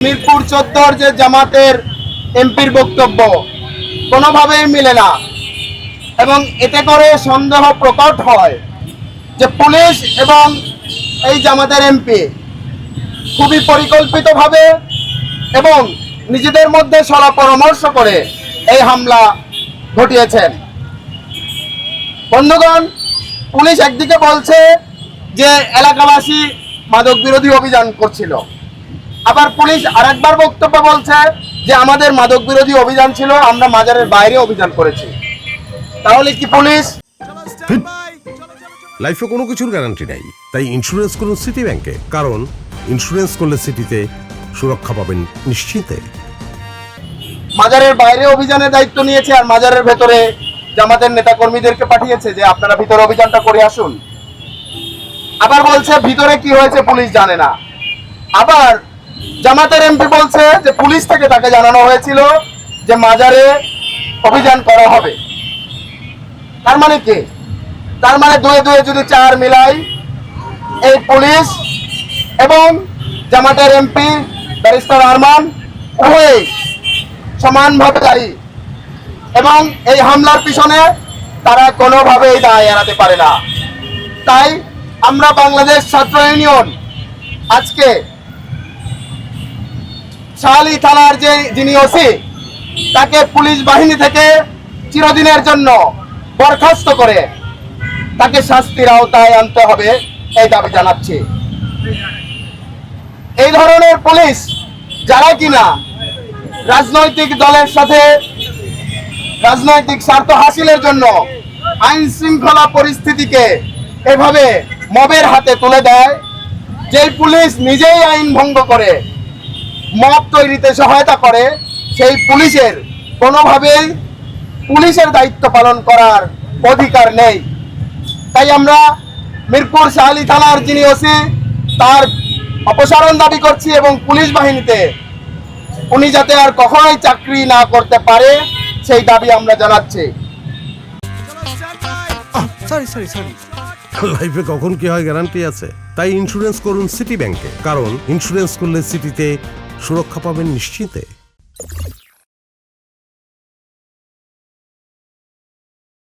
মিরপুর 14 যে জামাতের এমপির বক্তব্য কোনোভাবেই মিলে না এবং এতে করে সন্দেহ প্রকট হয় যে পুলিশ এবং এই জামাতের এমপি খুবই পরিকল্পিতভাবে এবং নিজেদের মধ্যে সলা পরামর্শ করে এই হামলা ঘটিয়েছেন। বন্ধুগণ, পুলিশ একদিকে বলছে যে এলাকাবাসী মাদক বিরোধী অভিযান করছিল, আবার পুলিশ আরেকবার বক্তব্য বলছে যে আমাদের মাদক বিরোধী অভিযান ছিল, আমরা মাজারের বাইরে অভিযান করেছি। তাহলে কি পুলিশ? লাইফে কোনো কিছুর গ্যারান্টি নাই, তাই ইন্স্যুরেন্স করুন সিটি ব্যাংকে, কারণ ইন্স্যুরেন্স করলে সিটিতে সুরক্ষা পাবেন নিশ্চিন্তে। মাজারের বাইরে অভিযানের দায়িত্ব নিয়েছে আর মাজারের ভেতরে জামাতের নেতা কর্মীদেরকে পাঠিয়েছে যে আপনারা ভিতরে অভিযানটা করে আসুন। আবার বলছে ভিতরে কি হয়েছে পুলিশ জানে না। আবার জামাতের এমপি বলছে যে পুলিশ থেকে তাকে জানানো হয়েছিল যে মাজারে অভিযান করা হবে। তার মানে কি? তার মানে দুয়ে দুয়ে যদি 4 মিলাই, এই পুলিশ এবং জামাতের এমপি ব্যারিস্টার আরমান উভয়ই সমানভাবে দায়ী এবং এই হামলার পিছনে তারা কোনোভাবেই দায় এড়াতে পারে না। তাই আমরা বাংলাদেশ ছাত্র ইউনিয়ন আজকে শাহালি থানার যিনি ওসি তাকে পুলিশ বাহিনী থেকে চিরদিনের জন্য বরখাস্ত করে তাকে শাস্তির আওতায় আনতে হবে এই দাবি জানাচ্ছি। এই ধরনের পুলিশ যারা কিনা রাজনৈতিক দলের সাথে রাজনৈতিক স্বার্থ হাসিলের জন্য আইন শৃঙ্খলা পরিস্থিতিকে এভাবে মবের হাতে তুলে দেয়, যেই পুলিশ নিজেই আইন ভঙ্গ করে মব তৈরিতে সহায়তা করে, সেই পুলিশের কোনোভাবেই পুলিশের দায়িত্ব পালন করার অধিকার নেই। তাই আমরা মিরপুর শাহালি থানার যিনি ওসি তার অপসারণ দাবি করছি এবং পুলিশ বাহিনীতে উনি যাতে আর কখনোই চাকরি না করতে পারে সেই দাবি আমরা জানাচ্ছি। লাইফে কখন কি হয় গ্যারান্টি আছে, তাই ইন্স্যুরেন্স করুন সিটি ব্যাংকে, কারণ ইন্স্যুরেন্স করলে সিটিতে সুরক্ষা পাবেন নিশ্চিন্তে।